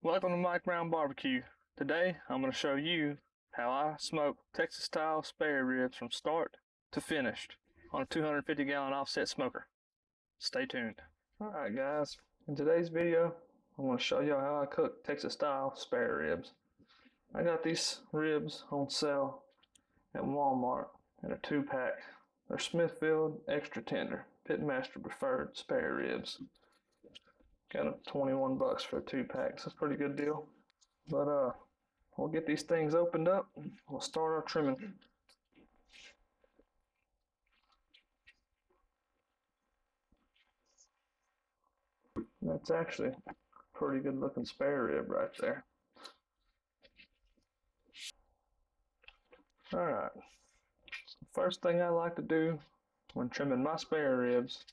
Welcome to Mike Brown Barbecue. Today I'm going to show you how I smoke Texas style spare ribs from start to finished on a 250 gallon offset smoker. Stay tuned. Alright guys, in today's video I'm going to show you how I cook Texas style spare ribs. I got these ribs on sale at Walmart in a 2-pack. They're Smithfield extra tender, Pitmaster preferred spare ribs. Got them 21 bucks for a 2-pack. That's a pretty good deal. But we'll get these things opened up. We'll start our trimming. That's actually a pretty good looking spare rib right there. Alright. First thing I like to do when trimming my spare ribs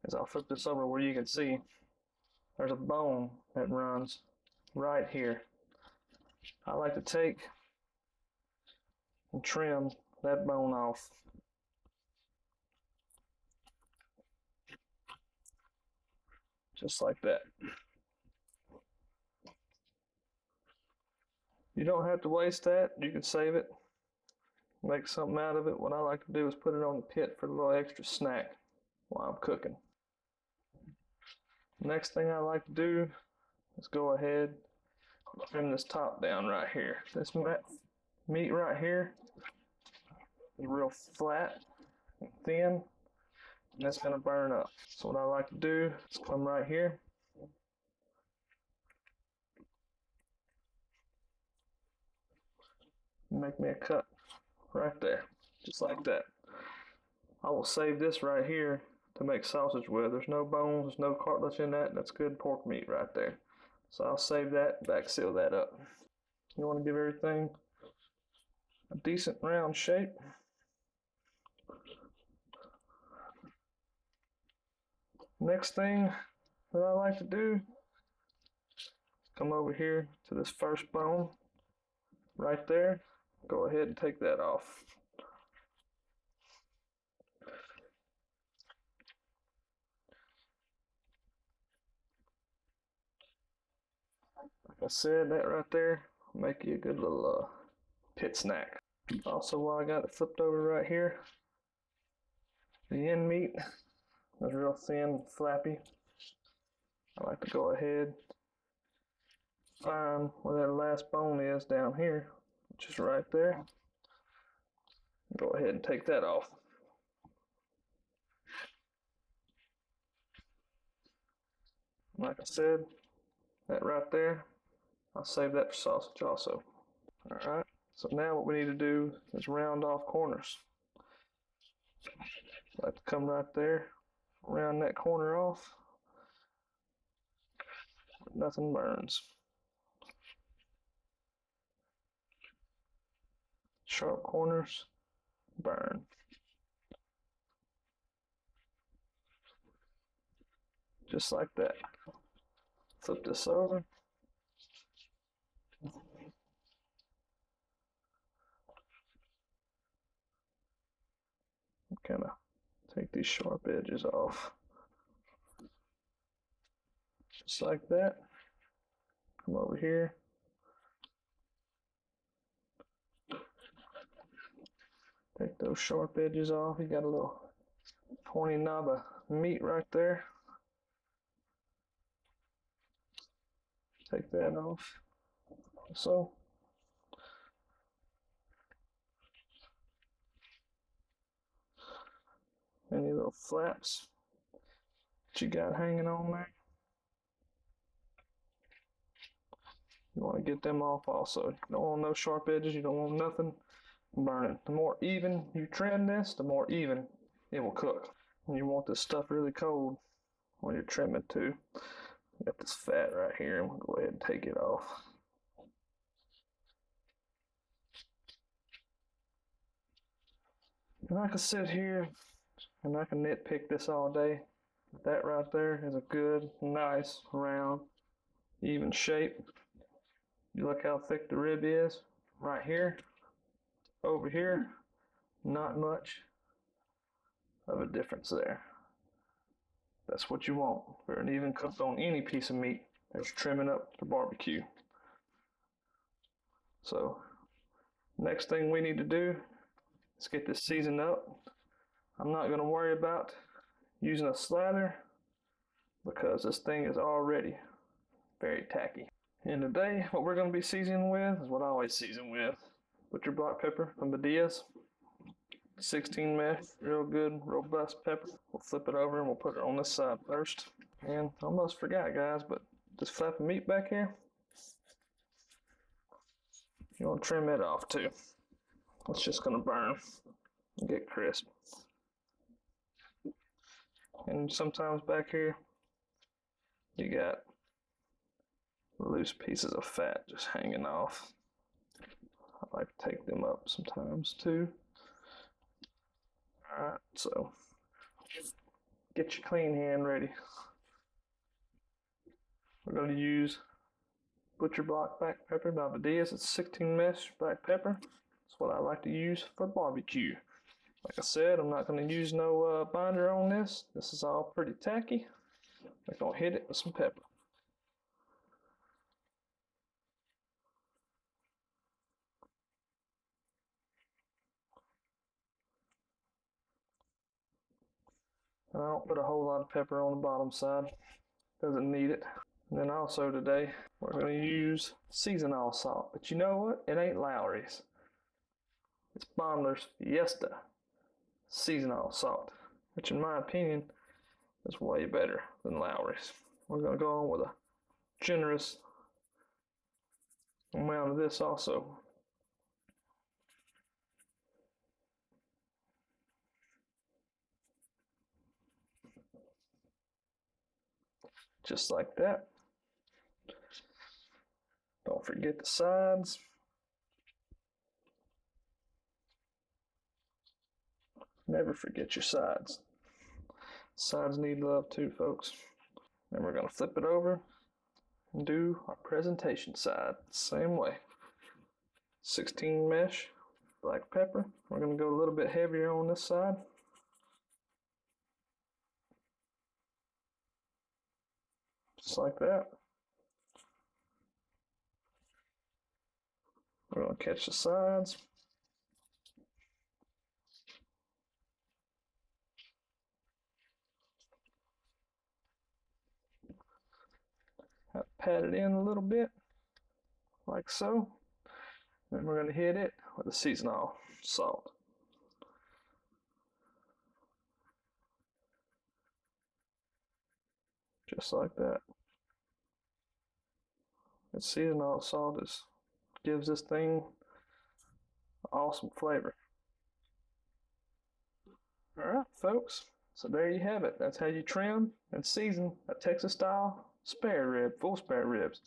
is I'll flip this over where you can see there's a bone that runs right here. I like to take and trim that bone off. Just like that. You don't have to waste that. You can save it, make something out of it. What I like to do is put it on the pit for a little extra snack while I'm cooking. Next thing I like to do is go ahead and trim this top down right here. This meat right here is real flat and thin, and that's going to burn up. So what I like to do is come right here, and make me a cut right there, just like that. I will save this right here to make sausage with. There's no bones, there's no cartilage in that. That's good pork meat right there. So I'll save that, back seal that up. You want to give everything a decent round shape. Next thing that I like to do is come over here to this first bone right there. Go ahead and take that off. Like I said, that right there will make you a good little pit snack. Also, while I got it flipped over right here, the end meat is real thin, flappy. I like to go ahead, find where that last bone is down here, which is right there. Go ahead and take that off. Like I said, that right there, I'll save that for sausage also. Alright, so now what we need to do is round off corners. I like to come right there, round that corner off. Nothing burns. Sharp corners burn. Just like that. Flip this over. Kind of take these sharp edges off. Just like that. Come over here. Take those sharp edges off. You got a little pointy knob of meat right there. Take that off. So, any little flaps that you got hanging on there, you want to get them off also. You don't want no sharp edges. You don't want nothing burning. The more even you trim this, the more even it will cook. And you want this stuff really cold when you're trimming too. Got this fat right here, and we'll go ahead and take it off. And I can sit here and I can nitpick this all day. That right there is a good, nice, round, even shape. You look how thick the rib is right here. Over here, not much of a difference there. That's what you want for an even cook on any piece of meat. as you're trimming up the barbecue. So next thing we need to do is get this seasoned up. I'm not going to worry about using a slather because this thing is already very tacky. And today what we're going to be seasoning with is what I always season with. Butcher black pepper from Badia's. 16 mesh, real good, robust pepper. We'll flip it over and we'll put it on this side first. And I almost forgot, guys, but this flap of meat back here, you want to trim it off too. It's just going to burn and get crisp. And sometimes back here, you got loose pieces of fat just hanging off. I like to take them up sometimes too. Alright, so get your clean hand ready. We're going to use butcher block black pepper by Badia's. It's 16 mesh black pepper. That's what I like to use for barbecue. Like I said, I'm not going to use no binder on this. This is all pretty tacky. I'm going to hit it with some pepper. And I don't put a whole lot of pepper on the bottom side. Doesn't need it. And then also today, we're going to use seasonal salt. But you know what? It ain't Lowry's. It's Bondler's Fiesta seasonal salt, which in my opinion is way better than Lowry's. We're going to go on with a generous amount of this also. Just like that. Don't forget the sides. Never forget your sides. Sides need love too, folks. Then we're going to flip it over and do our presentation side the same way. 16 mesh black pepper. We're going to go a little bit heavier on this side. Just like that. We're going to catch the sides. Pat it in a little bit, like so. Then we're going to hit it with a seasonal salt. Just like that. The seasonal salt gives this thing awesome flavor. Alright, folks, so there you have it. That's how you trim and season a Texas style spare rib, full spare ribs.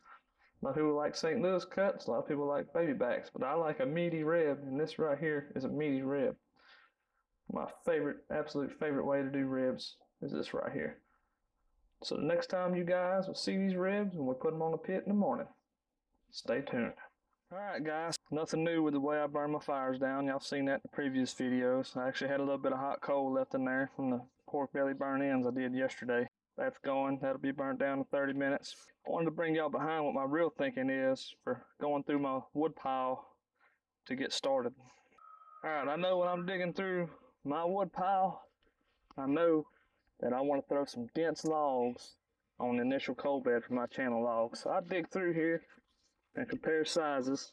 A lot of people like St. Louis cuts, a lot of people like baby backs, but I like a meaty rib, and this right here is a meaty rib. My favorite, absolute favorite way to do ribs is this right here. So the next time you guys will see these ribs when we put them on the pit in the morning, stay tuned. Alright guys, nothing new with the way I burn my fires down. Y'all seen that in the previous videos. I actually had a little bit of hot coal left in there from the pork belly burn ends I did yesterday. That's going. That'll be burnt down in 30 minutes. I wanted to bring y'all behind what my real thinking is for going through my wood pile to get started. Alright, I know when I'm digging through my wood pile, I know that I want to throw some dense logs on the initial coal bed for my channel logs. So I dig through here and compare sizes.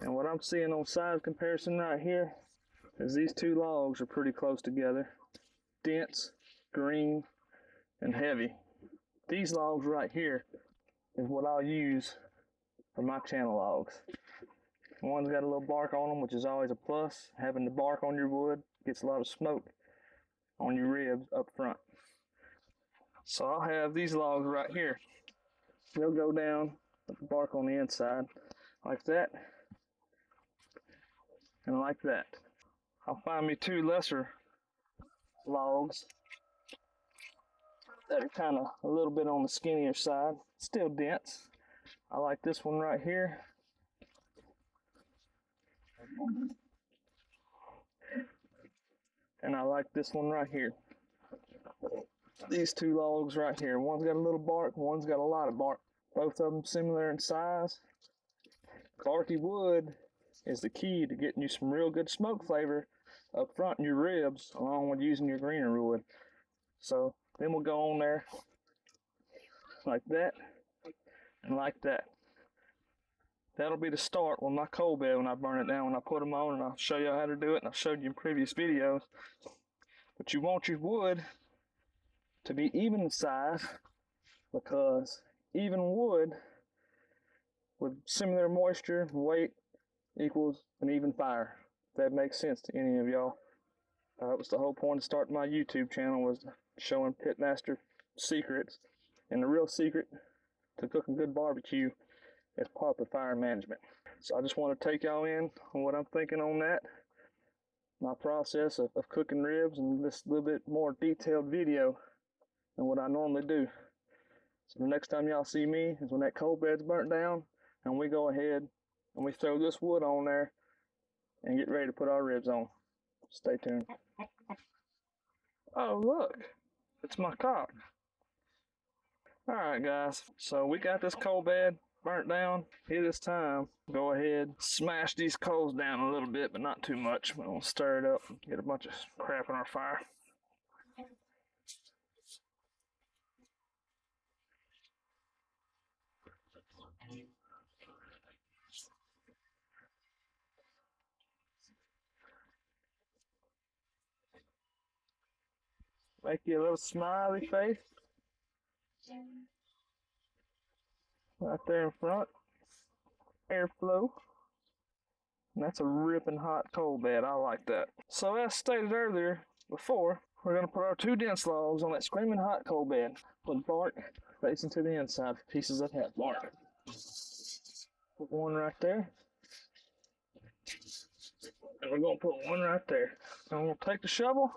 And what I'm seeing on size comparison right here is these two logs are pretty close together. Dense, green, and heavy. These logs right here is what I'll use for my channel logs. One's got a little bark on them, which is always a plus. Having the bark on your wood gets a lot of smoke on your ribs up front. So I'll have these logs right here. They'll go down with the bark on the inside like that and like that. I'll find me two lesser logs that are kind of a little bit on the skinnier side, still dense. I like this one right here. And I like this one right here. these two logs right here. One's got a little bark, one's got a lot of bark. Both of them similar in size. Barky wood is the key to getting you some real good smoke flavor up front in your ribs, along with using your greener wood. So then we'll go on there like that and like that. That'll be the start with my coal bed when I burn it down, when I put them on, and I'll show you how to do it, and I've showed you in previous videos. But you want your wood to be even in size, because even wood with similar moisture and weight equals an even fire. If that makes sense to any of y'all. That was the whole point of starting my YouTube channel, was showing pitmaster secrets. And the real secret to cooking good barbecue is proper fire management. So I just want to take y'all in on what I'm thinking on that. My process of cooking ribs, and this little bit more detailed video than what I normally do. So the next time y'all see me is when that coal bed's burnt down and we go ahead and we throw this wood on there and get ready to put our ribs on. Stay tuned. Oh look, it's my cock. Alright guys, so we got this coal bed burnt down. It is time to go ahead, smash these coals down a little bit, but not too much. We don't stir it up and get a bunch of crap in our fire. Make you a little smiley face right there in front. Airflow. And that's a ripping hot coal bed. I like that. So as stated earlier before, we're going to put our 2 dense logs on that screaming hot coal bed. Put bark facing to the inside, pieces that have bark. Put one right there. And we're going to put one right there. And we're going to take the shovel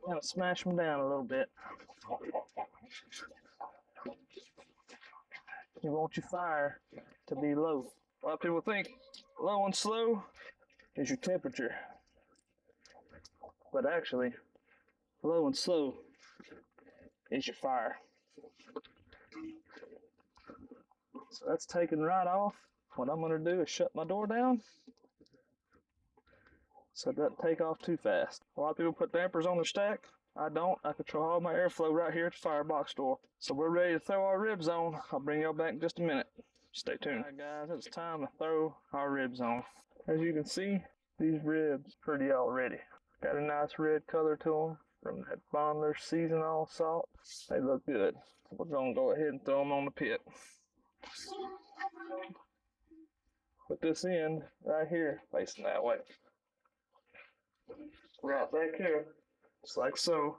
and smash them down a little bit. You want your fire to be low. A lot of people think low and slow is your temperature. But actually, low and slow is your fire. So that's taken right off. What I'm going to do is shut my door down so it doesn't take off too fast. A lot of people put dampers on their stack. I don't. I control all my airflow right here at the firebox door. So we're ready to throw our ribs on. I'll bring y'all back in just a minute. Stay tuned. Alright guys, it's time to throw our ribs on. As you can see, these ribs are pretty already. Got a nice red color to them from that Bondler seasoned all salt. They look good. So we're going to go ahead and throw them on the pit. Put this end right here, facing that way. Right back here, just like so.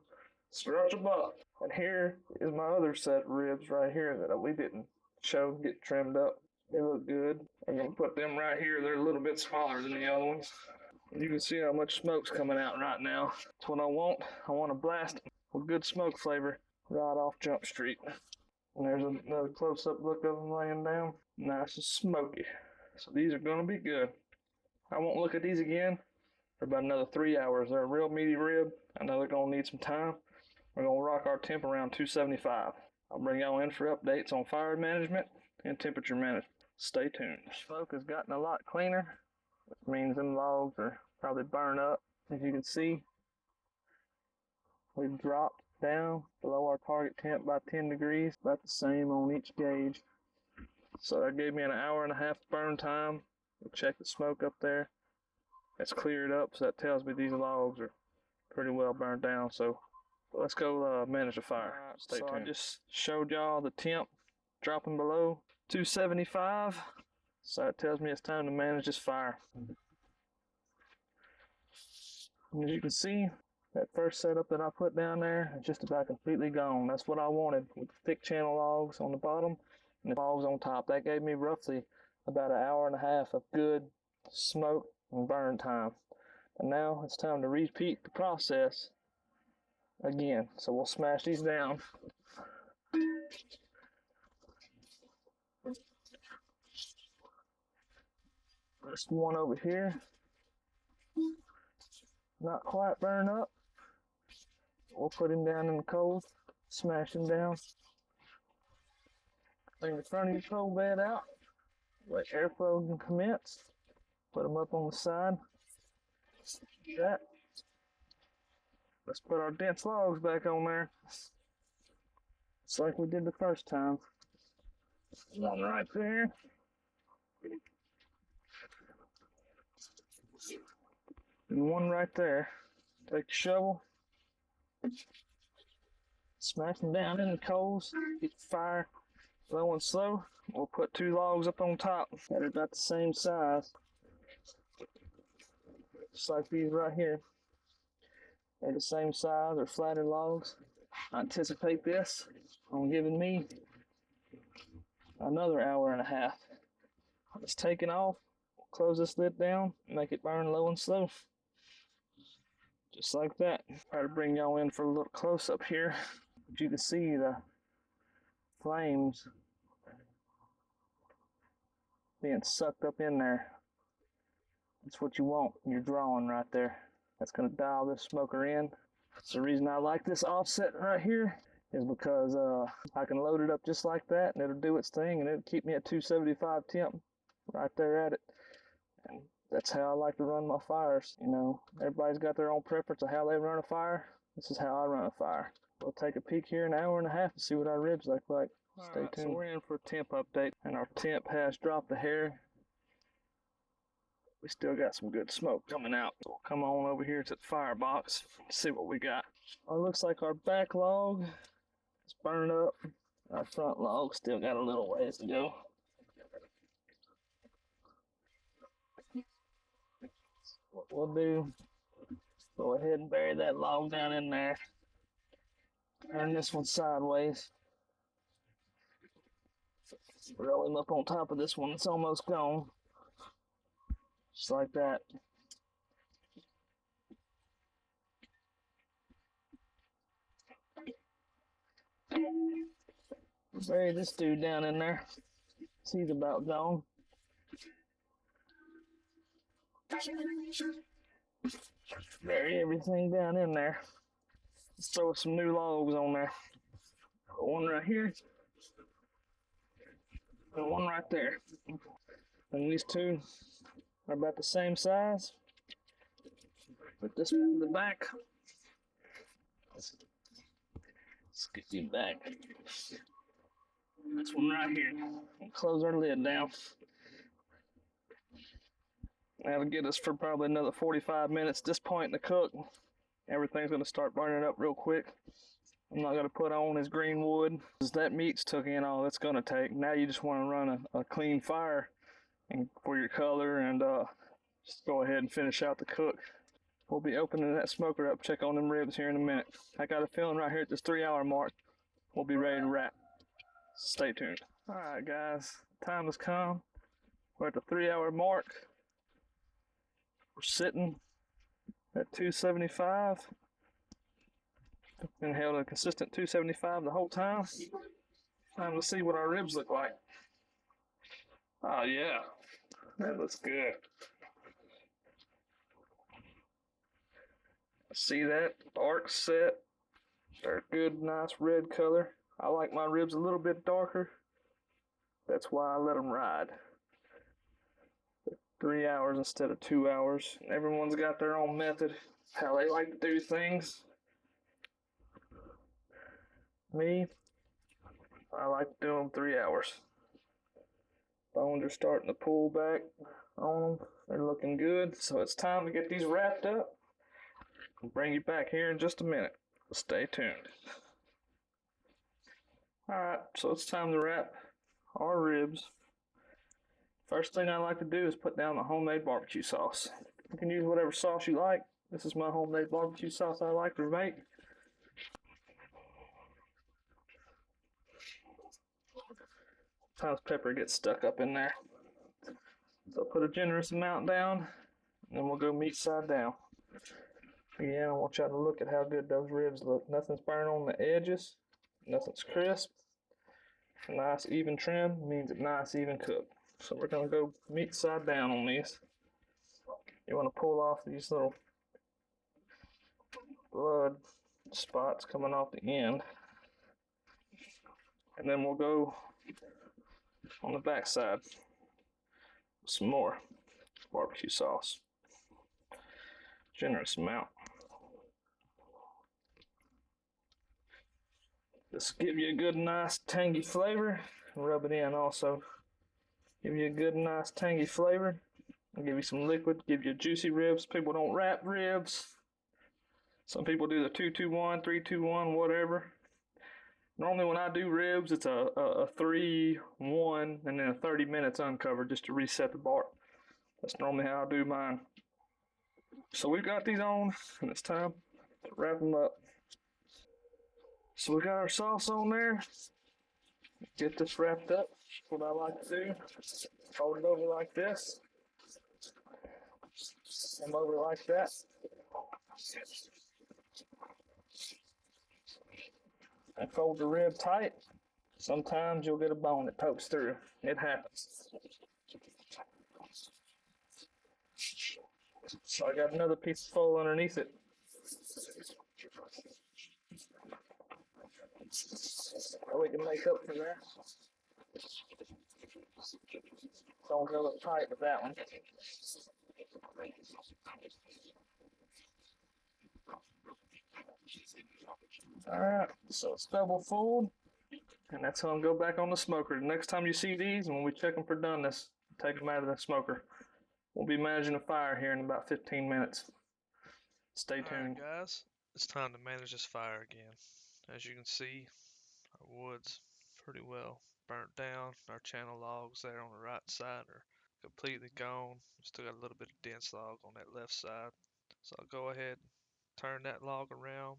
Scratch them up. And here is my other set of ribs right here that we didn't show get trimmed up. They look good. I'm going to put them right here. They're a little bit smaller than the other ones. You can see how much smoke's coming out right now. That's what I want. I want to blast them with good smoke flavor right off Jump Street. And there's another close-up look of them laying down. Nice and smoky. So these are going to be good. I won't look at these again for about another 3 hours. They're a real meaty rib. I know they're going to need some time. We're going to rock our temp around 275. I'll bring y'all in for updates on fire management and temperature management. Stay tuned. Smoke has gotten a lot cleaner, which means them logs are probably burned up. As you can see, we've dropped down below our target temp by 10 degrees, about the same on each gauge. So that gave me an hour and a half burn time. We'll check the smoke up there. It's cleared up, so that tells me these logs are pretty well burned down. So let's go manage the fire. Right, stay tuned. I just showed y'all the temp dropping below 275. So it tells me it's time to manage this fire. And as you can see, that first setup that I put down there is just about completely gone. That's what I wanted, with the thick channel logs on the bottom and the logs on top. That gave me roughly about an hour and a half of good smoke and burn time. And now it's time to repeat the process again. So we'll smash these down. There's one over here. Not quite burned up. We'll put him down in the cold, smash him down. Bring the front of your coal bed out, let airflow can commence. Put them up on the side. Like that. Let's put our dense logs back on there. It's like we did the first time. One right there. And one right there. Take the shovel. Smash them down in the coals. Get the fire low and slow. We'll put 2 logs up on top that are about the same size. Just like these right here. They're the same size, they're flatter logs. I anticipate this on giving me another hour and a half. Let's take it off, close this lid down, make it burn low and slow. Just like that. Try to bring y'all in for a little close up here. But you can see the flames being sucked up in there. That's what you want in your drawing right there. That's going to dial this smoker in. That's the reason I like this offset right here, is because I can load it up just like that and it'll do its thing and it'll keep me at 275 temp right there at it. And that's how I like to run my fires. You know, everybody's got their own preference of how they run a fire. This is how I run a fire. We'll take a peek here in an hour and a half and see what our ribs look like. Stay tuned. So we're in for a temp update and our temp has dropped a hair. We still got some good smoke coming out. So we'll come on over here to the firebox and see what we got. It looks like our back log is burned up. Our front log still got a little ways to go. What we'll do, go ahead and bury that log down in there. Turn this one sideways. Roll him up on top of this one that's almost gone. Just like that. Bury this dude down in there. He's about gone. Bury everything down in there. Let's throw some new logs on there. One right here. And one right there. And these two are about the same size. Put this one in the back. Let's get you back. This one right here. We'll close our lid down. That'll get us for probably another 45 minutes. At this point in the cook, everything's going to start burning up real quick. I'm not going to put on this green wood. That meat's took in all it's going to take. Now you just want to run a clean fire and for your color and just go ahead and finish out the cook. We'll be opening that smoker up, check on them ribs here in a minute. I got a feeling right here at this 3-hour mark, we'll be ready to wrap. Stay tuned. All right, guys, time has come. We're at the 3-hour mark. We're sitting at 275. Been held a consistent 275 the whole time. Time to see what our ribs look like. Oh yeah, that looks good. See that? Dark set. They're a good, nice red color. I like my ribs a little bit darker. That's why I let them ride. 3 hours instead of 2 hours. Everyone's got their own method, how they like to do things. Me, I like to do them 3 hours. Bones are starting to pull back on them. They're looking good. So it's time to get these wrapped up. I'll bring you back here in just a minute. Stay tuned. Alright, so it's time to wrap our ribs. First thing I like to do is put down the homemade barbecue sauce. You can use whatever sauce you like. This is my homemade barbecue sauce I like to make. Sometimes pepper gets stuck up in there. So put a generous amount down, and then we'll go meat side down. Again, I want y'all to look at how good those ribs look. Nothing's burnt on the edges. Nothing's crisp. A nice even trim means a nice even cook. So we're going to go meat side down on these. You want to pull off these little blood spots coming off the end. And then we'll go on the back side with some more barbecue sauce. Generous amount. This will give you a good, nice, tangy flavor. Rub it in also. Give you a good, nice, tangy flavor. I'll give you some liquid, give you juicy ribs. People don't wrap ribs. Some people do the 2-2-1, 3-2-1, whatever. Normally when I do ribs, it's a 3-1 and then 30 minutes uncovered just to reset the bark. That's normally how I do mine. So we've got these on, and it's time to wrap them up. So we got our sauce on there. Get this wrapped up. What I like to do, fold it over like this. Come over like that. And fold the rib tight. Sometimes you'll get a bone that pokes through. It happens. So I got another piece of foil underneath it. So we can make up for that. Don't go up tight with that one. Alright, so it's double fold. And that's how I'm going to go back on the smoker. The next time you see these, when we check them for doneness, take them out of the smoker. We'll be managing a fire here in about 15 minutes. Stay tuned. Alright guys, it's time to manage this fire again. As you can see, our wood's pretty well burnt down. Our channel logs there on the right side are completely gone. We still got a little bit of dense log on that left side. So I'll go ahead and turn that log around,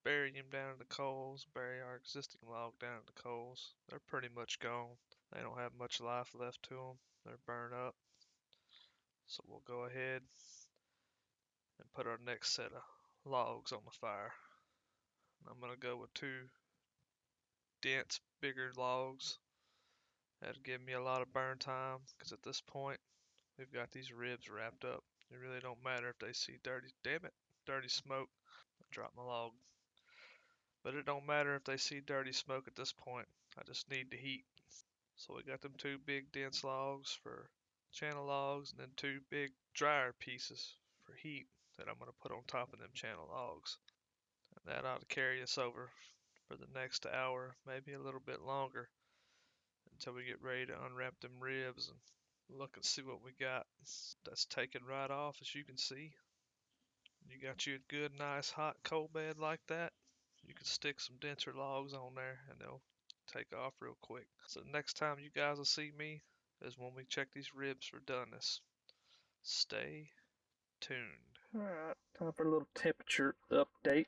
bury him down in the coals, bury our existing log down in the coals. They're pretty much gone. They don't have much life left to them. They're burned up. So we'll go ahead and put our next set of logs on the fire. I'm gonna go with 2 dense, bigger logs. That'll give me a lot of burn time, because at this point, we've got these ribs wrapped up. It really don't matter if they see dirty, damn it, dirty smoke. I dropped my log. But it don't matter if they see dirty smoke at this point. I just need the heat. So we got them 2 big dense logs for channel logs, and then 2 big drier pieces for heat that I'm gonna put on top of them channel logs. And that ought to carry us over for the next hour, maybe a little bit longer, until we get ready to unwrap them ribs and look and see what we got. That's taken right off, as you can see. You got you a good, nice, hot coal bed like that. You can stick some denser logs on there and they'll take off real quick. So the next time you guys will see me is when we check these ribs for doneness. Stay tuned. Alright, time for a little temperature update.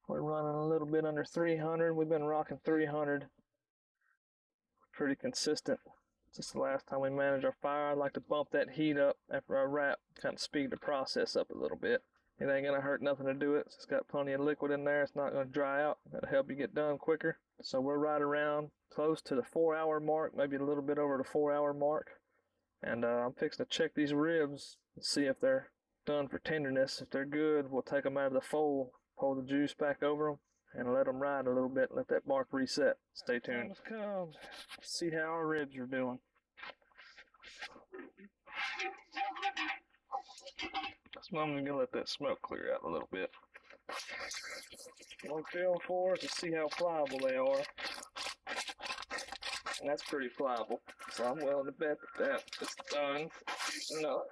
We're running a little bit under 300. We've been rocking 300 pretty consistent since the last time we managed our fire. I like to bump that heat up after I wrap, kind of speed the process up a little bit. It ain't gonna hurt nothing to do it. It's got plenty of liquid in there. It's not gonna dry out. That'll help you get done quicker. So we're right around close to the 4-hour mark, maybe a little bit over the 4-hour mark. And I'm fixing to check these ribs and see if they're done for tenderness. If they're good, we'll take them out of the fold, pour the juice back over them, and let them ride a little bit, let that bark reset. Stay tuned. Let's come see how our ribs are doing. So I'm gonna let that smoke clear out a little bit. What I'm feeling for is to see how pliable they are. And that's pretty pliable. So I'm willing to bet that it's done. No,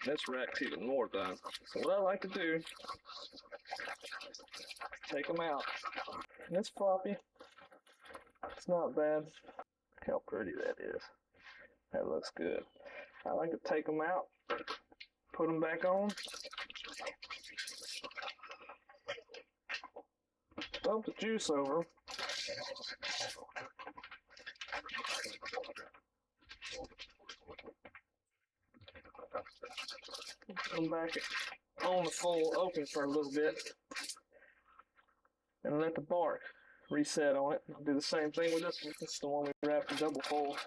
this rack's even more done. So what I like to do, take them out. And it's floppy. It's not bad. Look how pretty that is. That looks good. I like to take them out, put them back on. Dump the juice over. Put them back on the fold open for a little bit. And let the bark reset on it. I'll do the same thing with this one. This is the one we wrapped in double fold.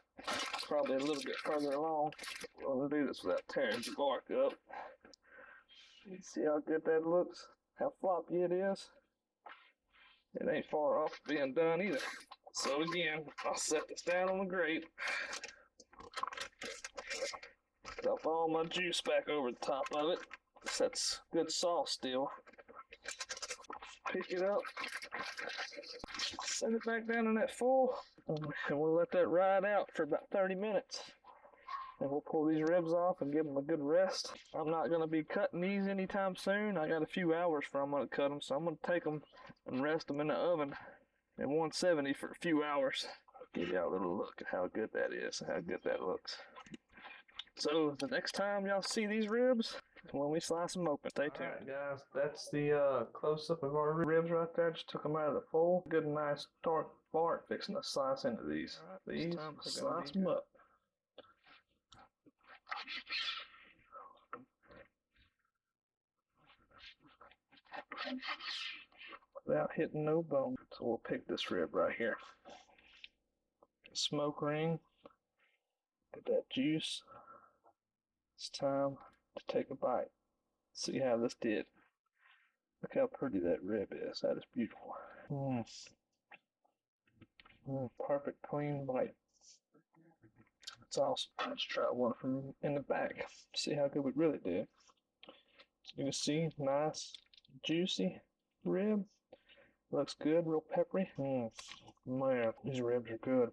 Probably a little bit further along. We'll do this without tearing the bark up. See how good that looks? How floppy it is? It ain't far off being done either. So again, I'll set this down on the grate. Dump all my juice back over the top of it. That's good sauce still. Pick it up. Set it back down in that foil. And we'll let that ride out for about 30 minutes. And we'll pull these ribs off and give them a good rest. I'm not going to be cutting these anytime soon. I got a few hours before I'm going to cut them, so I'm going to take them and rest them in the oven at 170 for a few hours. I'll give y'all a little look at how good that is, how good that looks. So the next time y'all see these ribs, when we slice them open, stay tuned. Alright guys, that's the close-up of our ribs right there. Just took them out of the foil. Good nice dark part fixing to slice into these. These, slice them up. Without hitting no bone. So we'll pick this rib right here. Smoke ring. Get that juice. It's time to take a bite. See how this did. Look how pretty that rib is. That is beautiful. Perfect clean bite. That's awesome. Let's try one from in the back. See how good we really did. You can see, nice, juicy rib. Looks good, real peppery. Man, these ribs are good.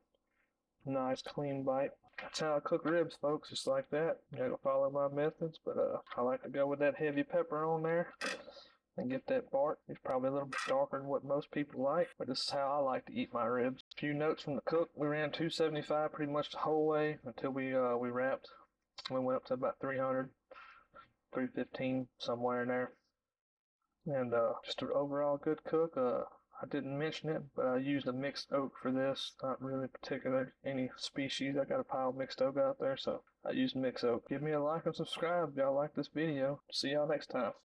Nice, clean bite. That's how I cook ribs, folks, just like that. You gotta follow my methods, but I like to go with that heavy pepper on there and get that bark. It's probably a little bit darker than what most people like, but this is how I like to eat my ribs. A few notes from the cook. We ran 275 pretty much the whole way until we wrapped. We went up to about 300, 315, somewhere in there. And just an overall good cook. I didn't mention it, but I used a mixed oak for this. Not really particular any species. I got a pile of mixed oak out there, so I used mixed oak. Give me a like and subscribe if y'all like this video. See y'all next time.